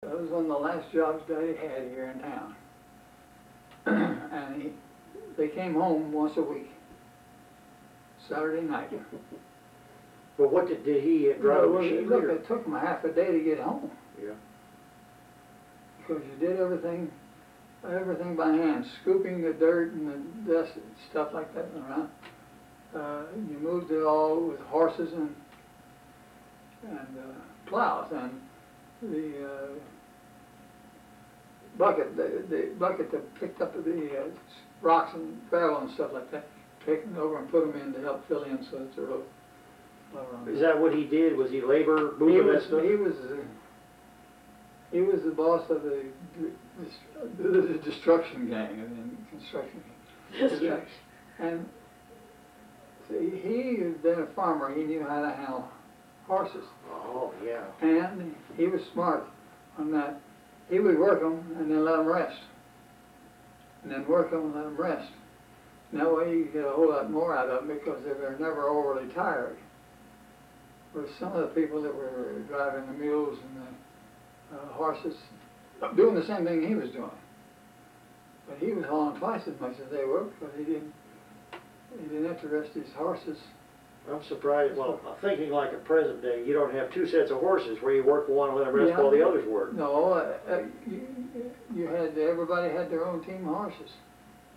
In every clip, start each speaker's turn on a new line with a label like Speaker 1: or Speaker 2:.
Speaker 1: That was one of the last jobs Daddy had here in town. And they came home once a week, Saturday night.
Speaker 2: But what did he drive a machine?
Speaker 1: Look, it took him half a day to get home.
Speaker 2: Yeah.
Speaker 1: Because you did everything by hand, scooping the dirt and the dust and stuff like that around. You moved it all with horses and plows, and the bucket that picked up the rocks and gravel and stuff like that, taken over and put them in to help fill in so that the road flow around.
Speaker 2: Is that what he did? Was he labor moving that stuff?
Speaker 1: He was the boss of the destruction gang, the construction gang. And see, he had been a farmer. He knew how to handle horses.
Speaker 2: Oh, yeah.
Speaker 1: And he was smart on that. He would work them and then let them rest. And then work them and let them rest. And that way you get a whole lot more out of them because they're never overly tired. Whereas some of the people that were driving the mules and the horses, doing the same thing he was doing. But he was hauling twice as much as they were because he didn't interest his horses.
Speaker 2: I'm surprised. Well, thinking like a present day, you don't have two sets of horses where you work for one and let them rest while the others work.
Speaker 1: No, everybody had their own team of horses.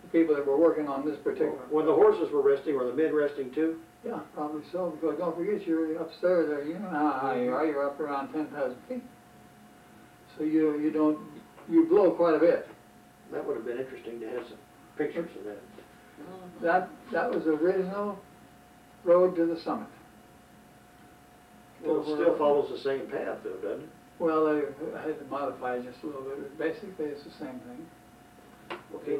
Speaker 1: The people that were working on this particular.
Speaker 2: When the horses were resting, were the men resting too?
Speaker 1: Yeah, probably so. Because don't forget, you're upstairs there. You know how high you are. You're up around 10,000 feet. So you blow quite a bit.
Speaker 2: That would have been interesting to have some pictures of that.
Speaker 1: That was the original road to the summit.
Speaker 2: Well, it still follows the same path, though, doesn't it?
Speaker 1: Well, they had to modify it just a little bit. Basically, it's the same thing.
Speaker 2: Okay.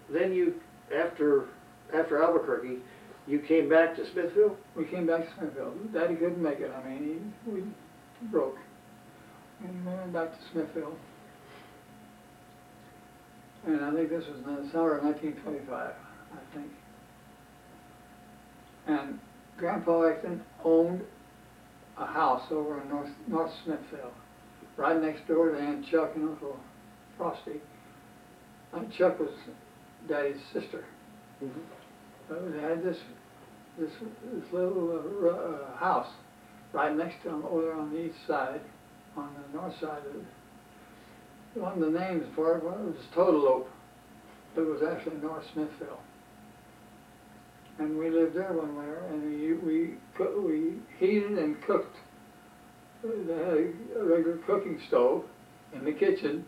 Speaker 2: Then you, after Albuquerque, you came back to Smithville?
Speaker 1: We came back to Smithville. Daddy couldn't make it. I mean, we broke. And we went back to Smithville. And I think this was in the summer of 1925, I think. And Grandpa Ecton owned a house over in North Smithville, right next door to Aunt Chuck and Uncle Frosty. Aunt Chuck was Daddy's sister. Mm-hmm. They had this little house right next to them over on the east side, on the north side of it. One of the names for it was Totalope. It was actually North Smithville. And we lived there one winter, and we heated and cooked. They had a regular cooking stove in the kitchen,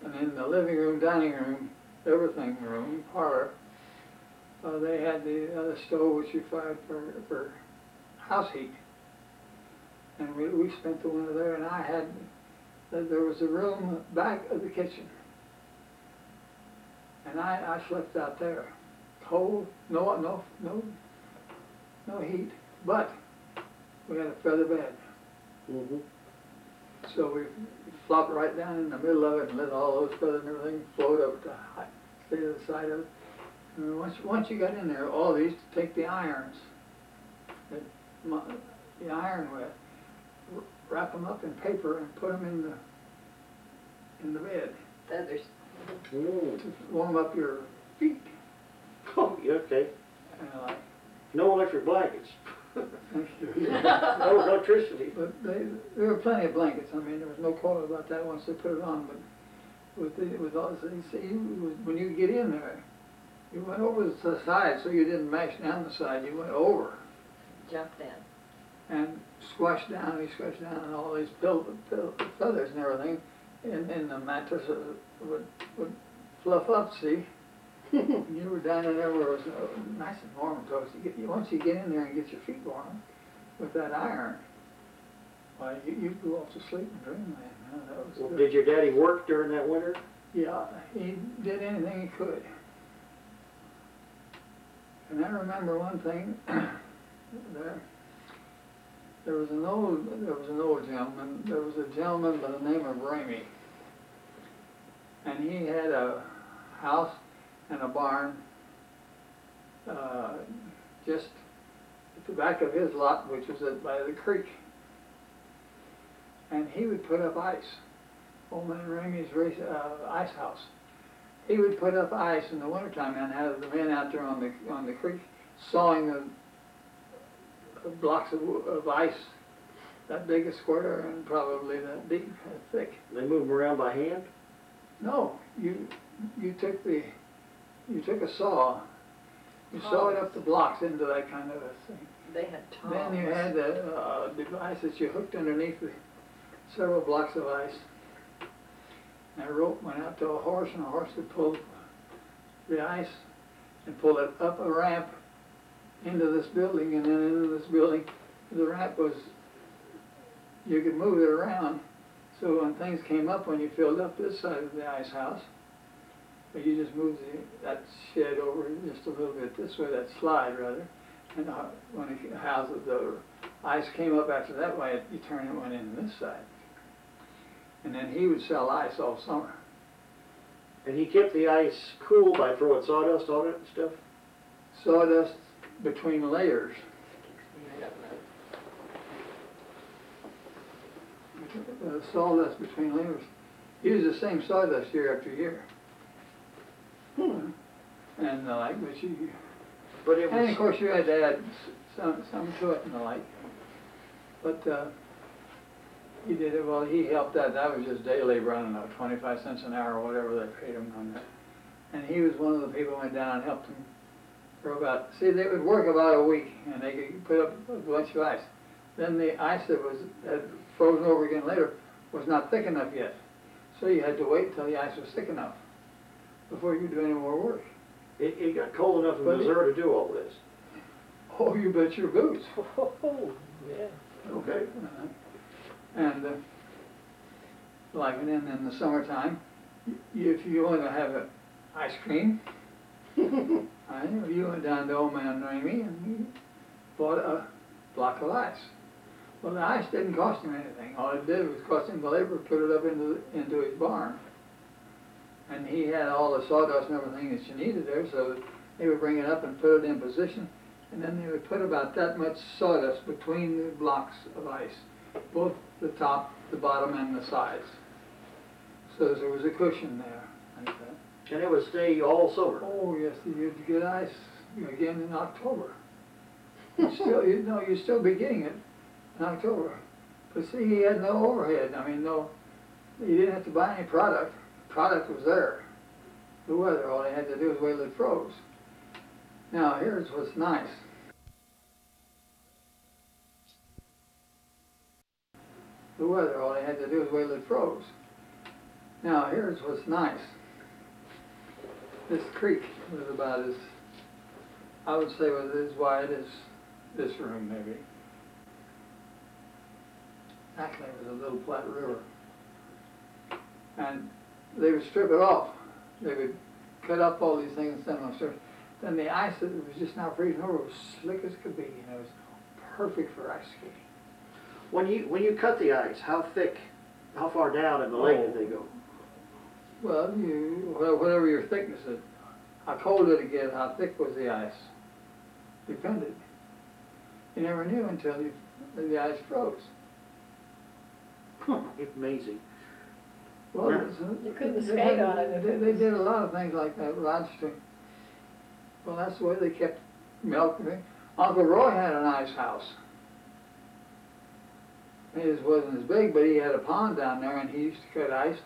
Speaker 1: and in the living room, dining room, everything room, parlor, they had the other stove which you fired for house heat. And we spent the winter there, and there was a room back of the kitchen. And I slept out there. Cold, no heat, but we had a feather bed. Mm-hmm. So we flopped right down in the middle of it and let all those feathers and everything float up to stay to the side of it. And once you got in there, all these to take the irons, the iron with, wrap them up in paper and put them in the bed.
Speaker 3: Feathers.
Speaker 1: To warm up your feet.
Speaker 2: Oh, okay. No electric blankets. No electricity.
Speaker 1: But there were plenty of blankets. I mean, there was no quarrel about that once they put it on. But with all this, when you get in there, you went over the side, so you didn't mash down the side. You went over.
Speaker 3: Jumped in.
Speaker 1: And squashed down. We squashed down, and all these feathers and everything, and the mattress would fluff up. See. You were down in there where it was nice and warm, so once you get in there and get your feet warm with that iron, why, you'd go off to sleep in dreamland. That was good.
Speaker 2: Did your daddy work during that winter?
Speaker 1: Yeah, he did anything he could. And I remember one thing. There was an old gentleman. There was a gentleman by the name of Ramey, and he had a house and a barn just at the back of his lot, which was by the creek. And he would put up ice old man Ramey's ice house. He would put up ice in the wintertime and have the men out there on the creek sawing the blocks of ice that big a square and probably that deep and thick.
Speaker 2: They move them around by hand?
Speaker 1: No, you took a saw, you sawed up the blocks into that kind of a thing.
Speaker 3: They had tongs.
Speaker 1: Then you had a device that you hooked underneath several blocks of ice. And a rope went out to a horse, and a horse would pull the ice and pull it up a ramp into this building, and then into this building. The ramp was, you could move it around. So when things came up, when you filled up this side of the ice house, you just moved that shed over just a little bit this way, that slide rather. And when the ice came up after that way, you turn it went in this side. And then he would sell ice all summer.
Speaker 2: And he kept the ice cool by throwing sawdust on it and stuff?
Speaker 1: Sawdust between layers. Sawdust between layers. Use the same sawdust year after year. And the like,
Speaker 2: but it was,
Speaker 1: and of course you had to add some to it and the like. But he did it well. He helped that. That was just daily running, 25 cents an hour or whatever they paid him on that. And he was one of the people who went down and helped him for about. See, they would work about a week, and they could put up a bunch of ice. Then the ice that had frozen over again later was not thick enough yet, so you had to wait until the ice was thick enough before you could do any more work.
Speaker 2: it got cold enough in Missouri to do all this.
Speaker 1: Oh, you bet your boots.
Speaker 3: Oh, yeah.
Speaker 2: Okay.
Speaker 1: And like in the summertime, if you want to have ice cream, you went down to old man Ramey and he bought a block of ice. Well, the ice didn't cost him anything. All it did was cost him the labor to put it up into his barn. And he had all the sawdust and everything that you needed there, so they would bring it up and put it in position, and then they would put about that much sawdust between the blocks of ice, both the top, the bottom, and the sides. So there was a cushion there, like that.
Speaker 2: And it would stay all summer?
Speaker 1: Oh yes, you'd get ice again in October. You'd still be getting it in October. But see, he had no overhead. I mean, he didn't have to buy any product. The product was there. The weather, all he had to do was wait till it froze. Now, here's what's nice. The weather, all he had to do was wait till it froze. Now, here's what's nice. This creek was about as, I would say, was as wide as this room, maybe. Actually, it was a little flat river. And they would strip it off. They would cut up all these things and send them on surface. Then the ice that was just now freezing over was slick as could be. You know, it was perfect for ice skating.
Speaker 2: When you cut the ice, how thick, how far down in the lake did they go?
Speaker 1: Well, whatever your thickness is, how cold did it get, how thick was the ice, depended. You never knew until the ice froze.
Speaker 2: Amazing.
Speaker 1: Well,
Speaker 3: You couldn't skate on it.
Speaker 1: They did a lot of things like that, rod string. Well, that's the way they kept melting. Uncle Roy had an ice house. His wasn't as big, but he had a pond down there, and he used to cut ice,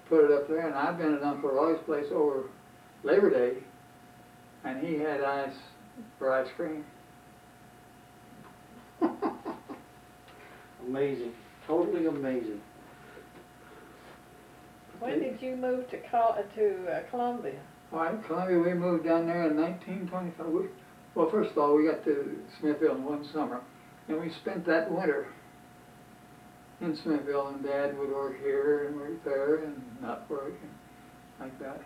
Speaker 1: put it up there. And I've been at Uncle Roy's place over Labor Day, and he had ice for ice cream.
Speaker 2: Amazing. Totally amazing.
Speaker 3: When did you move to Columbia?
Speaker 1: All right, Columbia, we moved down there in 1925. Well, first of all, we got to Smithville in one summer, and we spent that winter in Smithville, and Dad would work here and work there and not work and like that.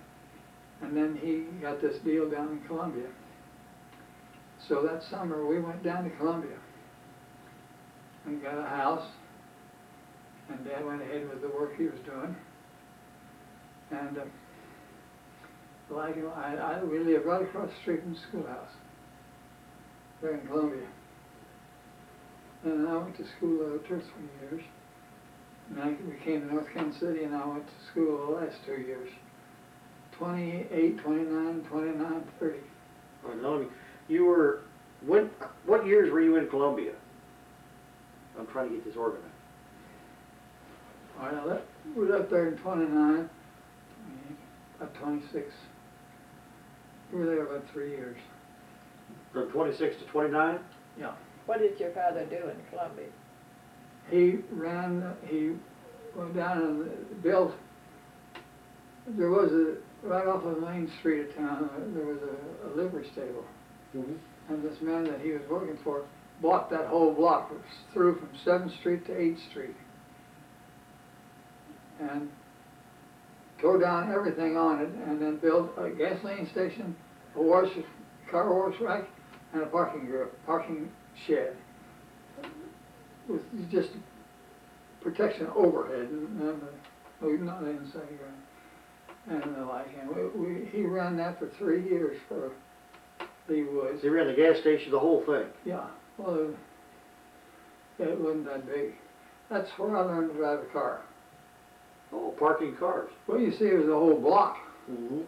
Speaker 1: And then he got this deal down in Columbia. So that summer we went down to Columbia and got a house, and Dad went ahead with the work he was doing. And we lived right across the street from the schoolhouse there in Columbia. And I went to school there 2 or 3 years. And we came to North Kansas City and I went to school the last 2 years. 28, 29, 29, 30.
Speaker 2: All right, now let me, you were, what years were you in Columbia? I'm trying to get this organized.
Speaker 1: All right, we left there in 29, about 26. We were there about 3 years.
Speaker 2: From 26 to 29?
Speaker 1: Yeah.
Speaker 3: What did your father do in Columbia?
Speaker 1: He went down and built, there was right off of Main Street of town, there was a livery stable.
Speaker 2: Mm-hmm.
Speaker 1: And this man that he was working for bought that whole block, through from 7th Street to 8th Street. And tore down everything on it and then built a gasoline station, a car wash rack, and a parking shed. With just protection overhead and not inside and the like. And he ran that for 3 years for Lee Woods.
Speaker 2: So you ran the gas station, the whole thing?
Speaker 1: Yeah, well, it wasn't that big. That's where I learned to drive a car.
Speaker 2: Oh, parking cars.
Speaker 1: Well, you see, it was a whole block.
Speaker 2: Mm-hmm.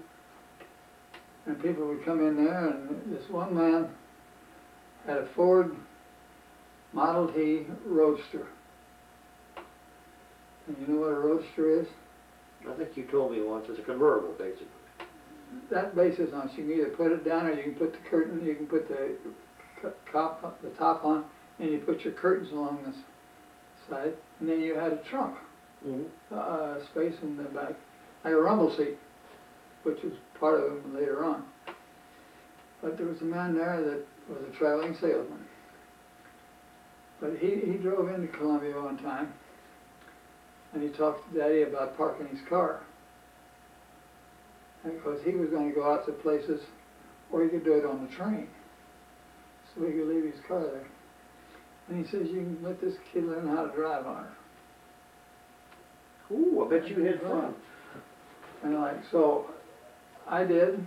Speaker 1: And people would come in there, and this one man had a Ford Model T Roadster. And you know what a Roadster is?
Speaker 2: I think you told me once, it's a convertible, basically.
Speaker 1: That basis on, so you can either put it down or you can put the curtain, you can put the top on, and you put your curtains along this side, and then you had a trunk.
Speaker 2: Mm-hmm.
Speaker 1: Space in the back, like a rumble seat, which was part of it later on. But there was a man there that was a traveling salesman. But he drove into Columbia one time, and he talked to Daddy about parking his car. And because he was going to go out to places where he could do it on the train, so he could leave his car there. And he says, you can let this kid learn how to drive on it.
Speaker 2: Ooh, I bet you had fun.
Speaker 1: And like, so I did.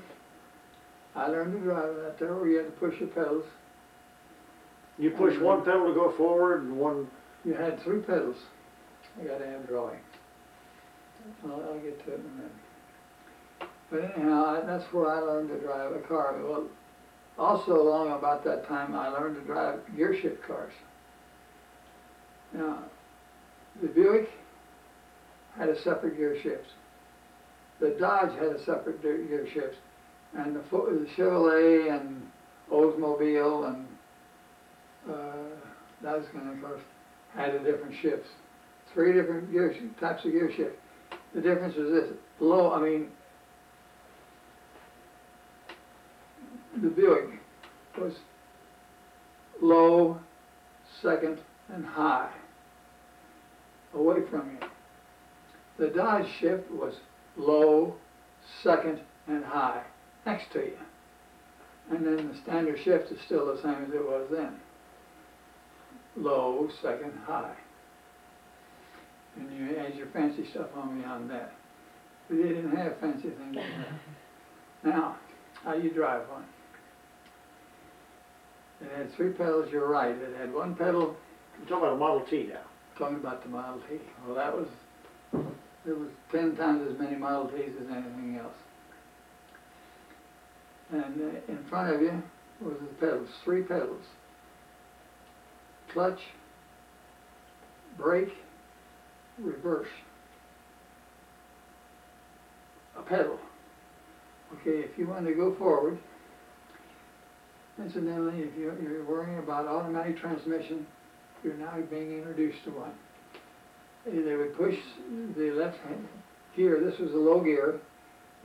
Speaker 1: I learned to drive that there where you had to push your pedals.
Speaker 2: You push one pedal to go forward and one...
Speaker 1: You had 3 pedals. I got to have drawing. I'll get to it in a minute. But anyhow, that's where I learned to drive a car. Well, also along about that time, I learned to drive gear shift cars. Now, the Buick had a separate gear shift. The Dodge had a separate gear shift. And the Chevrolet and Oldsmobile and those kind of cars had a different shifts. 3 different types of gear shift. The difference was this: the Buick was low, second, and high, away from you. The Dodge shift was low, second, and high, next to you. And then the standard shift is still the same as it was then. Low, second, high. And you add your fancy stuff on beyond that. But they didn't have fancy things like that. Now, how you drive one? It had 3 pedals, you're right. It had 1 pedal.
Speaker 2: You're talking about a Model T now.
Speaker 1: Talking about the Model T. Well, there was 10 times as many Model Ts as anything else. And in front of you was the pedals, 3 pedals. Clutch, brake, reverse. A pedal. Okay, if you want to go forward, incidentally, if you're worrying about automatic transmission, you're now being introduced to one. They would push the left hand gear, this was a low gear,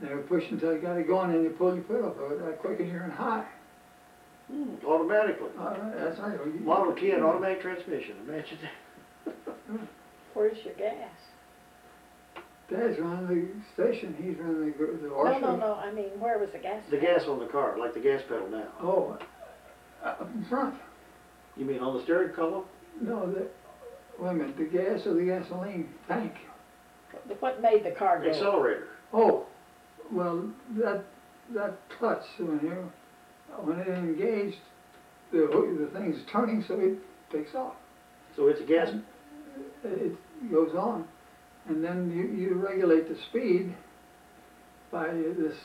Speaker 1: they would push until you got it going and you pull your foot off of it right quick and you're in high.
Speaker 2: Automatically.
Speaker 1: That's right.
Speaker 2: Model T and automatic transmission, imagine that.
Speaker 3: Where's your gas?
Speaker 1: Dad's running the station, he's running the washer.
Speaker 3: No, I mean, where was the gas?
Speaker 2: The gas on the car, like the gas pedal now.
Speaker 1: Oh, up in front.
Speaker 2: You mean on the steering column?
Speaker 1: No, wait a minute, the gas or the gasoline tank?
Speaker 3: What made the car go?
Speaker 2: Accelerator.
Speaker 1: Oh, well, that clutch, when it engaged, the thing's turning, so it takes off.
Speaker 2: So it's a gas...
Speaker 1: goes on. And then you regulate the speed by this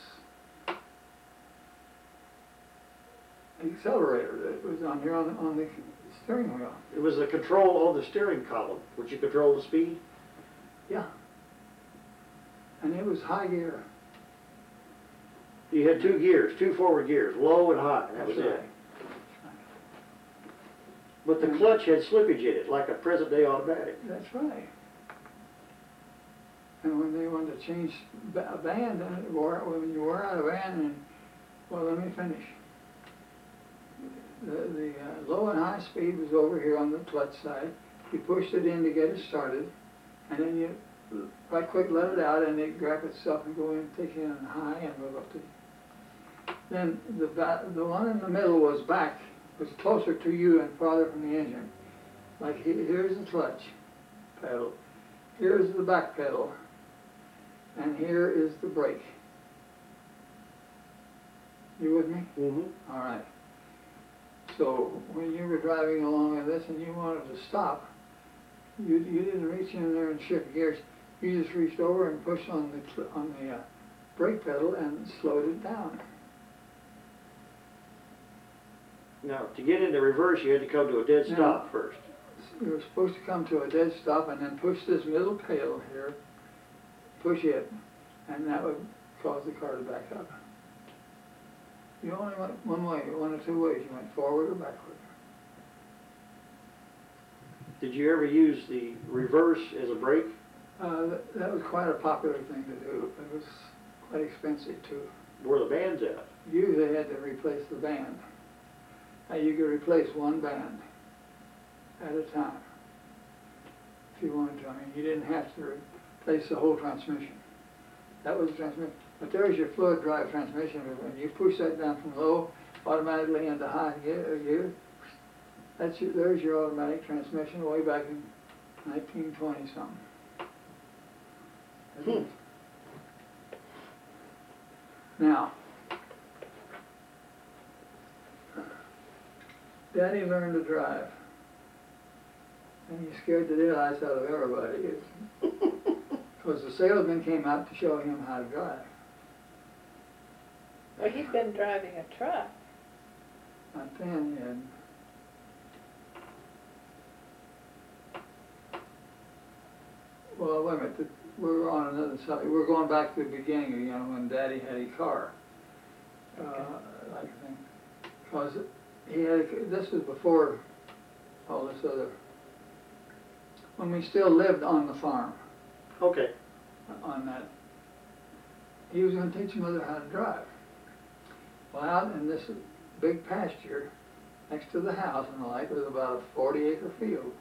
Speaker 1: accelerator that was on here on the steering wheel.
Speaker 2: It was the control on the steering column, which you control the speed?
Speaker 1: Yeah. And it was high gear.
Speaker 2: You had 2 gears, 2 forward gears, low and high, and that was
Speaker 1: That's
Speaker 2: it.
Speaker 1: right.
Speaker 2: But the clutch had slippage in it, like a present-day automatic.
Speaker 1: That's right. And when they wanted to change a band, when you wore out a band, and, well, let me finish. The low and high speed was over here on the clutch side. You pushed it in to get it started, and then you right quick let it out, and it grab itself and go in, take it on high, and move up to. Then the one in the middle was back, was closer to you and farther from the engine. Like here's the clutch pedal, here's the back pedal, and here is the brake. You with me?
Speaker 2: Mm-hmm.
Speaker 1: All right. So when you were driving along with this and you wanted to stop, you didn't reach in there and shift gears. You just reached over and pushed on the brake pedal and slowed it down.
Speaker 2: Now, to get into reverse, you had to come to a dead stop first.
Speaker 1: You were supposed to come to a dead stop and then push this middle pedal here, push it, and that would cause the car to back up. You only went one way, one or two ways. You went forward or backward.
Speaker 2: Did you ever use the reverse as a brake?
Speaker 1: That was quite a popular thing to do. It was quite expensive too.
Speaker 2: Where the band's at?
Speaker 1: You usually had to replace the band. You could replace one band at a time if you wanted to. I mean, you didn't have to replace the whole transmission. That was the transmission. But there's your fluid drive transmission. When you push that down from low automatically into high gear, there's your automatic transmission way back in 1920 something. Now, Daddy learned to drive, and he scared the daylights out of everybody, because the salesman came out to show him how to drive.
Speaker 3: Well, he's been driving a truck.
Speaker 1: Not then, he hadn't. Well, wait a minute, we're on another subject. We're going back to the beginning, you know, when Daddy had a car, like a thing, because he had, this was before all this other, when we still lived on the farm.
Speaker 2: Okay.
Speaker 1: On that, he was going to teach Mother how to drive. Well, out in this big pasture next to the house and the like was about a 40-acre field.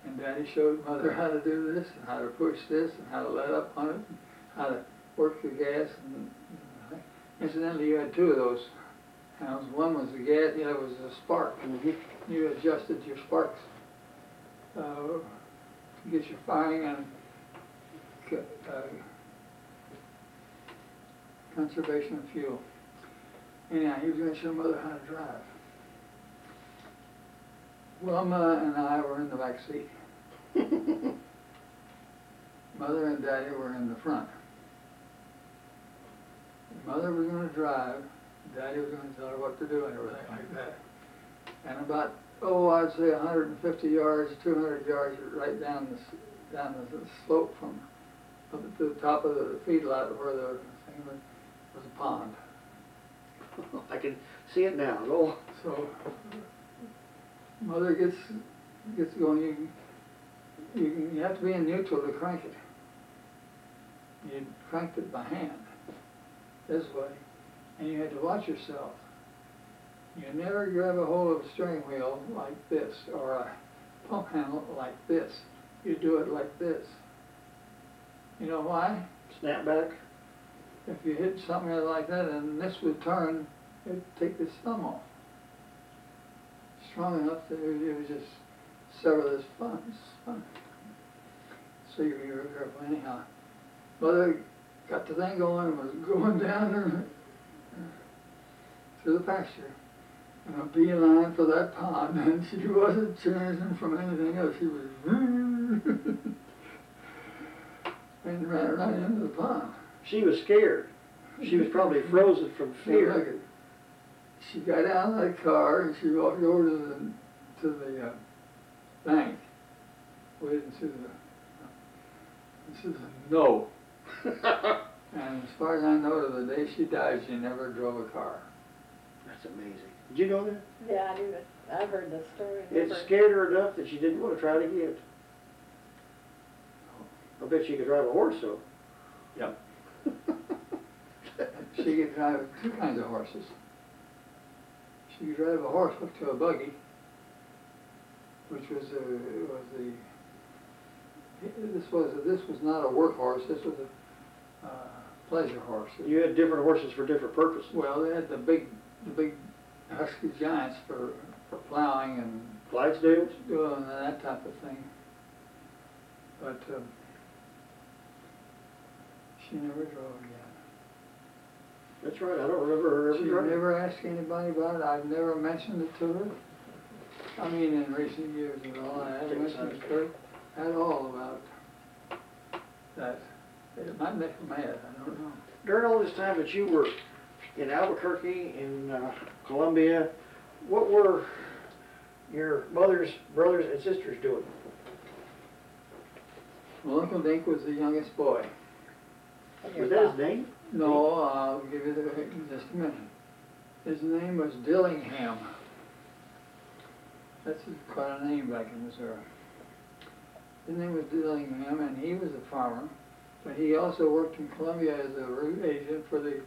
Speaker 1: And Daddy showed Mother how to do this, and how to push this, and how to let up on it, and how to work the gas. And incidentally, you had 2 of those handles. One was the gas, the other was the spark.
Speaker 2: Mm-hmm.
Speaker 1: You adjusted your sparks to get your firing and conservation of fuel. Anyhow, he was going to show Mother how to drive. Wilma and I were in the back seat. Mother and Daddy were in the front. Mother was going to drive, Daddy was going to tell her what to do and everything like that. And about, I'd say 150 yards, 200 yards, right down the slope from up to the top of the feedlot where the thing was a pond.
Speaker 2: I can see it now. Oh.
Speaker 1: So Mother gets going. You have to be in neutral to crank it. You cranked it by hand this way, and you had to watch yourself. You never grab a hold of a steering wheel like this or a pump handle like this. You do it like this. You know why?
Speaker 2: Snap back.
Speaker 1: If you hit something like that and this would turn, it'd take this thumb off. Strong enough that it would just sever this spine. So you were careful anyhow. Mother got the thing going and was going down there through the pasture. And a beeline for that pond, and she wasn't changing from anything else. She was And ran right into the pond.
Speaker 2: She was scared. She was probably frozen from
Speaker 1: Now, look
Speaker 2: fear.
Speaker 1: it. She got out of the car and she walked over to the bank. Waited until this is a no. And as far as I know, to the day she died, she never drove a car.
Speaker 2: That's amazing. Did you know that?
Speaker 3: Yeah, I knew it. I've heard the story.
Speaker 2: It
Speaker 3: Never-
Speaker 2: scared her enough that she didn't want to try it again. I bet she could drive a horse, though.
Speaker 1: Yep. She could drive two kinds of horses. She could drive a horse up to a buggy, which was this was not a work horse. This was a pleasure horse.
Speaker 2: You had different horses for different purposes.
Speaker 1: Well, they had the big husky giants for plowing and
Speaker 2: Clydesdales?
Speaker 1: doing that type of thing. But she never drove again.
Speaker 2: That's right, I don't remember her ever
Speaker 1: She
Speaker 2: driving.
Speaker 1: never asked anybody about it. I've never mentioned it to her. I mean, in recent years at all. I haven't mentioned it to her at all about that. It might make her mad, I don't know.
Speaker 2: During all this time that you were in Albuquerque, in Columbia, what were your mother's brothers and sisters doing?
Speaker 1: Well, Uncle Dink was the youngest boy.
Speaker 3: and your
Speaker 2: Was that his
Speaker 3: mom.
Speaker 2: name?
Speaker 1: No, I'll give you the in just a minute. His name was Dillingham. That's quite a name back in Missouri. His name was Dillingham, and he was a farmer, but he also worked in Columbia as a route agent for the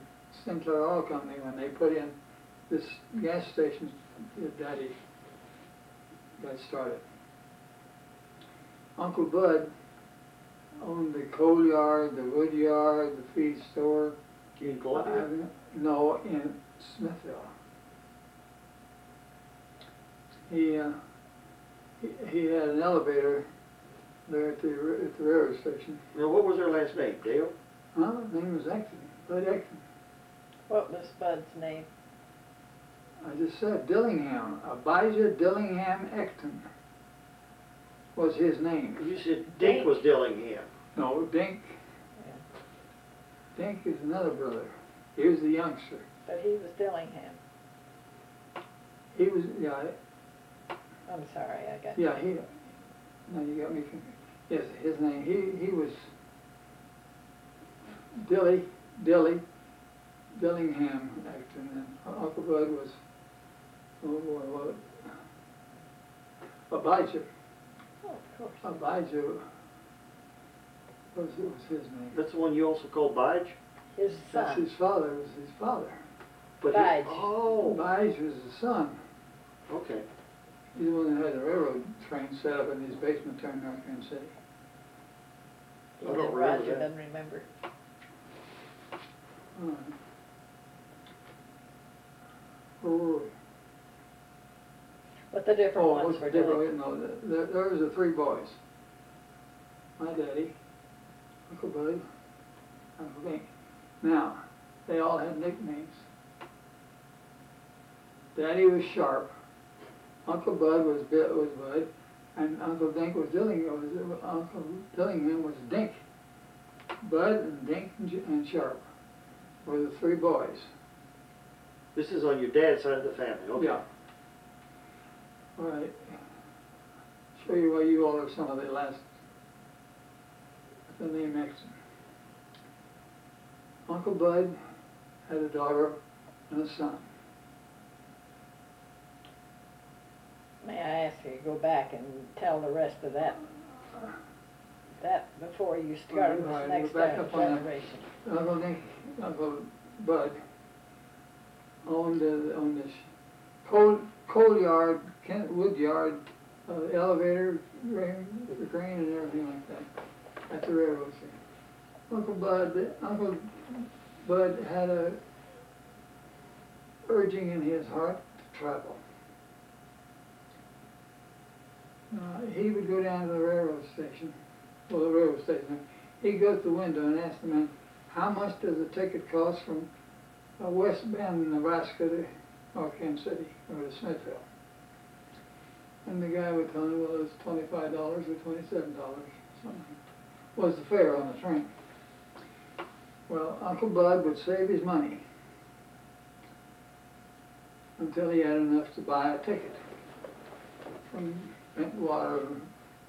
Speaker 1: Sinclair Oil Company when they put in this gas station that Daddy got started. Uncle Bud owned the coal yard, the wood yard, the feed store.
Speaker 2: In Columbia?
Speaker 1: No, in Smithville. He had an elevator there at the railroad station.
Speaker 2: Now, what was their last name, Dale?
Speaker 1: Huh? His name was Ecton, Bud Ecton.
Speaker 3: What was Bud's name?
Speaker 1: I just said Dillingham. Abijah Dillingham Ecton was his name.
Speaker 2: You said Dink was Dillingham.
Speaker 1: No, Dink. Dink is another brother. He was the youngster.
Speaker 3: But he was Dillingham.
Speaker 1: He was, yeah,
Speaker 3: I'm sorry, I got.
Speaker 1: yeah, he, no, you got me confused. Yes, his name, he was Dillingham Ecton, and Uncle Bud was, Abijah.
Speaker 3: Oh, of course.
Speaker 1: Abijah was his name.
Speaker 2: That's the one you also called Bige?
Speaker 3: His
Speaker 1: That's
Speaker 3: son.
Speaker 1: his father, was his father.
Speaker 2: But
Speaker 3: Bige.
Speaker 2: Oh,
Speaker 1: Abijah was the son.
Speaker 2: okay.
Speaker 1: He's the one that had the railroad train set up in his basement down in North Kansas City.
Speaker 2: I don't
Speaker 3: And
Speaker 2: remember
Speaker 3: Roger
Speaker 2: that.
Speaker 3: doesn't remember.
Speaker 1: All right. Where were we?
Speaker 3: But the different
Speaker 1: Oh,
Speaker 3: ones
Speaker 1: what's
Speaker 3: were
Speaker 1: the
Speaker 3: doing.
Speaker 1: different? No, there was the three boys. My daddy, Uncle Bud, Uncle Dink. Now, they all had nicknames. Daddy was Sharp. Uncle Bud was Bud, and Uncle Dink was Dillingham. Uncle Dillingham was Dink. Bud and Dink and Sharp were the three boys.
Speaker 2: This is on your dad's side of the family, okay.
Speaker 1: Yeah. All right. Show you why you all are some of the last. The name Ecton. Uncle Bud had a daughter and a son.
Speaker 3: May I ask you to go back and tell the rest of that before you start
Speaker 1: All
Speaker 3: this
Speaker 1: right,
Speaker 3: next
Speaker 1: we're back up on that.
Speaker 3: generation?
Speaker 1: Uncle Bud owned this coal yard, wood yard, elevator, grain and everything like that at the railroad station. Uncle Bud had a urging in his heart to travel. He would go down to the railroad station, he'd go to the window and ask the man, how much does a ticket cost from West Bend, Nebraska to North Kansas City or to Smithville? And the guy would tell me, well, it's $25 or $27, something, was the fare on the train. Well, Uncle Bud would save his money until he had enough to buy a ticket from Bentwater,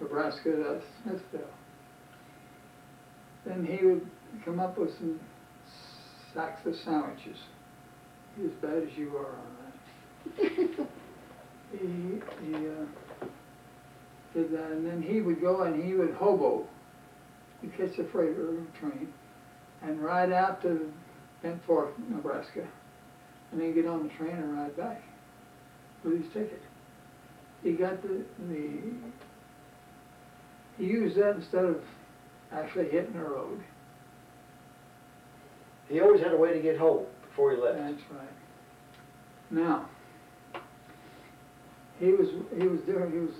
Speaker 1: Nebraska to Smithville. Then he would come up with some sacks of sandwiches, as bad as you are on that. he did that, and then he would go and he would hobo. He'd catch a freighter train and ride out to Bent Fork, Nebraska, and then get on the train and ride back with his ticket. He got he used that instead of actually hitting the road.
Speaker 2: He always had a way to get home before he left.
Speaker 1: That's right. Now, he was different. He was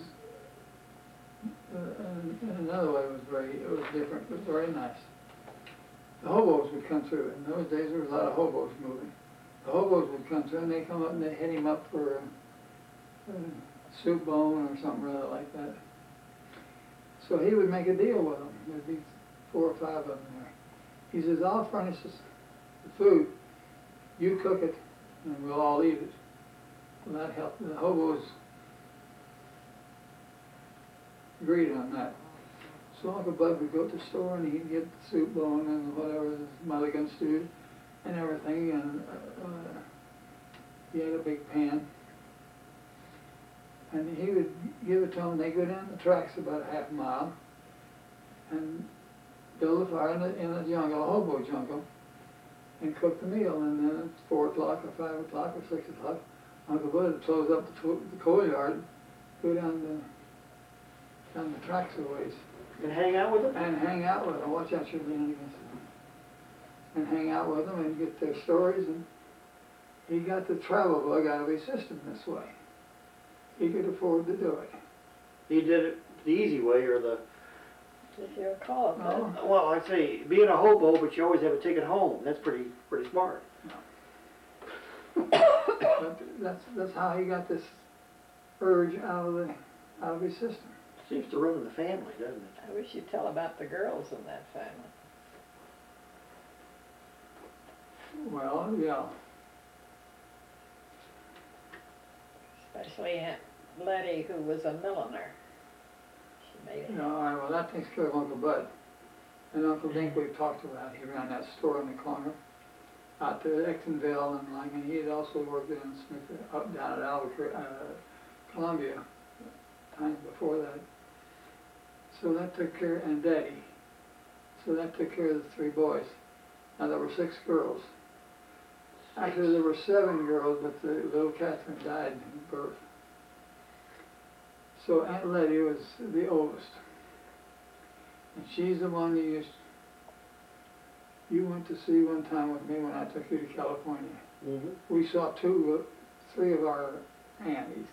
Speaker 1: in another way it was different, but very nice. The hobos would come through. In those days, there was a lot of hobos moving. The hobos would come through, and they come up and they hit him up for a soup bone or something rather like that. So he would make a deal with them. There'd be 4 or 5 of them there. He says, I'll furnish the food, you cook it, and we'll all eat it. Well, that helped. The hobos agreed on that. So Uncle Bud would go to the store and he'd get the soup bone and whatever, his mulligan stew and everything, and he had a big pan. And he would give it to them. They go down the tracks about a half mile and build a fire in the jungle, a hobo jungle, and cook the meal. And then at 4 o'clock or 5 o'clock or 6 o'clock, Uncle Bud would close up the coal yard, go down the tracks a ways.
Speaker 2: And hang out with them?
Speaker 1: And hang out with them. Watch out, you're leaning against them. And hang out with them and get their stories. And he got the travel bug out of his system this way. He could afford to do it.
Speaker 2: He did it the easy way, or the...
Speaker 3: If you call it that.
Speaker 1: No.
Speaker 2: Well, I'd say being a hobo, but you always have a ticket home. That's pretty smart.
Speaker 1: But that's how he got this urge out of his system.
Speaker 2: Seems to run in the family, doesn't it?
Speaker 3: I wish you'd tell about the girls in that family.
Speaker 1: Well, yeah.
Speaker 3: Especially Aunt Letty, who was a milliner. She made it.
Speaker 1: No, all right, well, that takes care of Uncle Bud. And Uncle Dink we've talked about. He ran that store in the corner out to Ectonville, and he had also worked in Smith, up down at Albuquerque, Columbia, times before that. So that took care, and Daddy. So that took care of the 3 boys. Now there were 6 girls. Actually, there were 7 girls, but the little Catherine died in birth. So Aunt Letty was the oldest. And she's the one you went to see one time with me when I took you to California.
Speaker 2: Mm-hmm.
Speaker 1: We saw 3 of our aunties.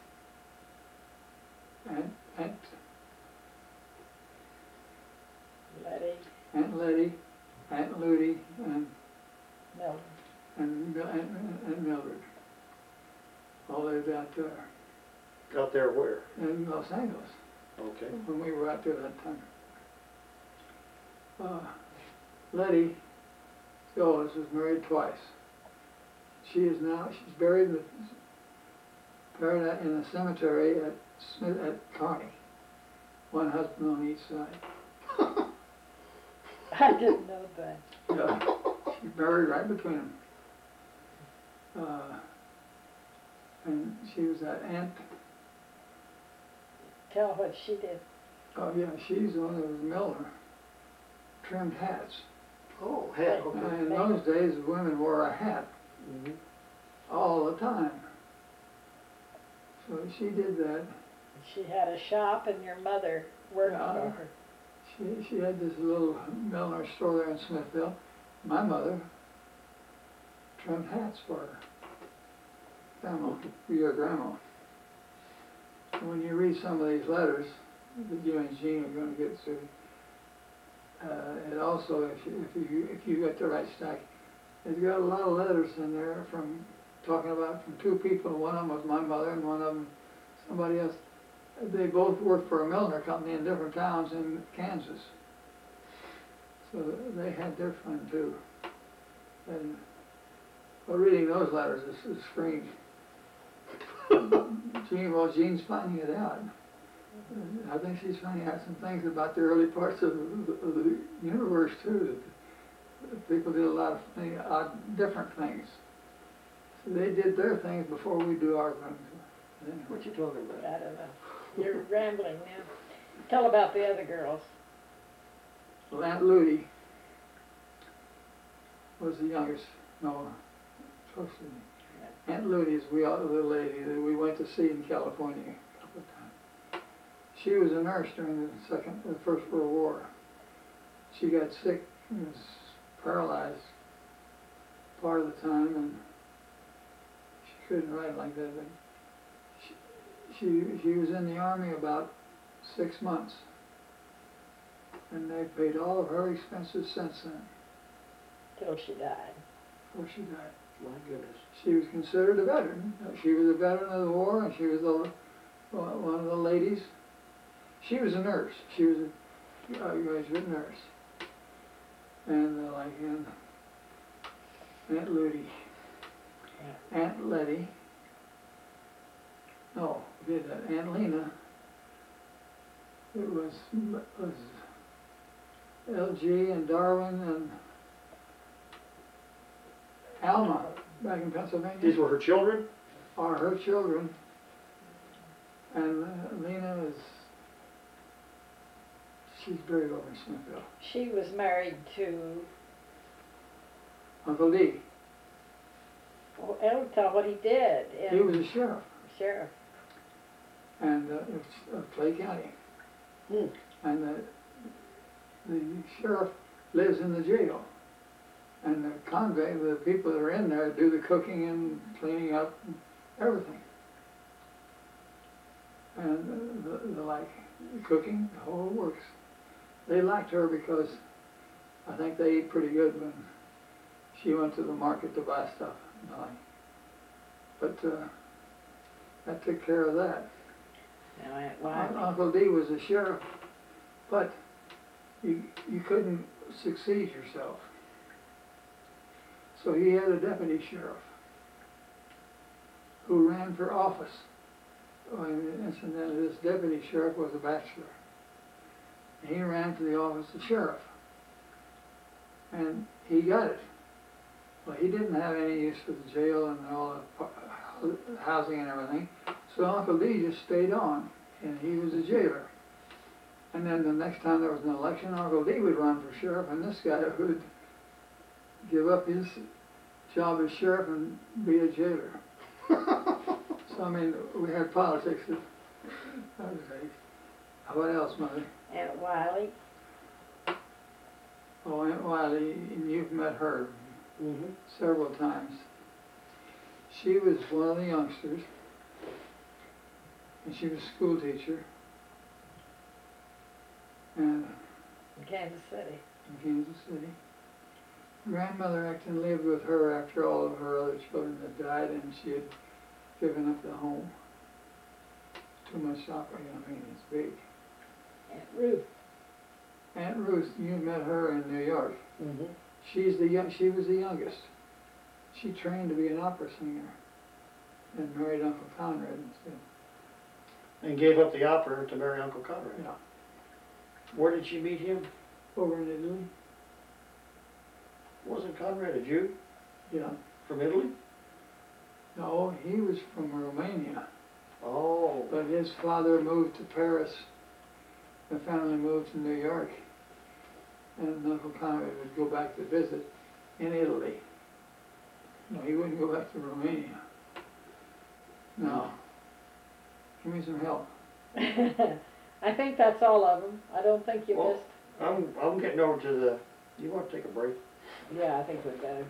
Speaker 1: Aunt Letty, Aunt Ludy, and
Speaker 3: Mildred.
Speaker 1: and Mildred. All lived out there.
Speaker 2: Out there where?
Speaker 1: In Los Angeles.
Speaker 2: Okay.
Speaker 1: When we were out there that time. Letty, the oldest, was married twice. She's buried in a cemetery at Kearney. One husband on each side.
Speaker 3: I didn't know that.
Speaker 1: Yeah, she's buried right between them. And she was that aunt.
Speaker 3: Tell what she did.
Speaker 1: Oh yeah, she's the one that was a milliner. Trimmed hats.
Speaker 2: Oh, hat. Okay.
Speaker 1: And in those days, women wore a hat
Speaker 2: Mm-hmm.
Speaker 1: all the time. So she did that.
Speaker 3: She had a shop and your mother worked
Speaker 1: Yeah.
Speaker 3: for her.
Speaker 1: She had this little milliner store there in Smithville. My mother trimmed hats for her. Grandma, your grandma. And when you read some of these letters that you and Jean are going to get through, it also, if you get the right stack, it's got a lot of letters in there from 2 people. One of them was my mother, and one of them somebody else. they both worked for a Milner company in different towns in Kansas. So they had their fun too. And but reading those letters is strange. Jean's finding it out. I think she's finding out some things about the early parts of the universe too. That people did a lot of things, different things. So they did their things before we do our things.
Speaker 2: What you talking about?
Speaker 3: I don't know. You're rambling now. Tell about the other girls.
Speaker 1: Well, Aunt Ludy was the youngest. No, supposed to be. Aunt Ludy is the lady that we went to see in California a couple of times. She was a nurse during the First World War. She got sick and was paralyzed part of the time, and she couldn't write like that. But she was in the Army about 6 months, and they paid all of her expenses since then.
Speaker 3: Till she died.
Speaker 1: Before she died.
Speaker 2: My goodness.
Speaker 1: She was considered a veteran. She was a veteran of the war, and she was one of the ladies. She was a nurse. She was a graduate nurse. And like Aunt Ludy, Aunt Letty, no, did that. Aunt Lena, it was LG and Darwin and Alma back in Pennsylvania.
Speaker 2: These were her children?
Speaker 1: Are her children. And Lena she's buried over in Smithville.
Speaker 3: She was married to,
Speaker 1: Uncle D.
Speaker 3: well, I'll tell what he did.
Speaker 1: He was a sheriff.
Speaker 3: Sheriff.
Speaker 1: And of Clay County.
Speaker 2: Hmm.
Speaker 1: And the sheriff lives in the jail. And the convict, the people that are in there do the cooking and cleaning up and everything. And the like, the cooking, the whole works. They liked her because I think they ate pretty good when she went to the market to buy stuff. But that took care of that.
Speaker 3: Now, Aunt Wiley.
Speaker 1: Uncle D was a sheriff, but you couldn't succeed yourself. So he had a deputy sheriff who ran for office. Incidentally, this deputy sheriff was a bachelor. He ran for the office of sheriff. And he got it. Well, he didn't have any use for the jail and all the housing and everything. So Uncle D just stayed on, and he was a jailer. And then the next time there was an election, Uncle D would run for sheriff, and this guy would give up his job as sheriff and be a jailer. So, I mean, we had politics. That was great. What else, Mother?
Speaker 3: Aunt Wiley.
Speaker 1: Oh, Aunt Wiley, and you've met her several times. She was one of the youngsters, and she was a school teacher. And
Speaker 3: In Kansas City.
Speaker 1: in Kansas City. Grandmother Ecton lived with her after all of her other children had died, and she had given up the home. Too much operating, I mean, it's big.
Speaker 3: Aunt Ruth.
Speaker 1: Aunt Ruth, you met her in New York.
Speaker 2: Mm-hmm.
Speaker 1: She was the youngest. She trained to be an opera singer and married Uncle Conrad instead.
Speaker 2: And gave up the opera to marry Uncle Conrad.
Speaker 1: Yeah.
Speaker 2: Where did she meet him?
Speaker 1: Over in Italy.
Speaker 2: Wasn't Conrad a Jew
Speaker 1: Yeah.
Speaker 2: from Italy?
Speaker 1: No, he was from Romania.
Speaker 2: Oh.
Speaker 1: But his father moved to Paris. The family moved to New York. And Uncle Conrad would go back to visit in Italy. No, he wouldn't go back to Romania. No. Give me some help.
Speaker 3: I think that's all of them. I don't think you
Speaker 2: Well,
Speaker 3: missed.
Speaker 2: I'm getting over to the, you want to take a break?
Speaker 3: Yeah, I think we better.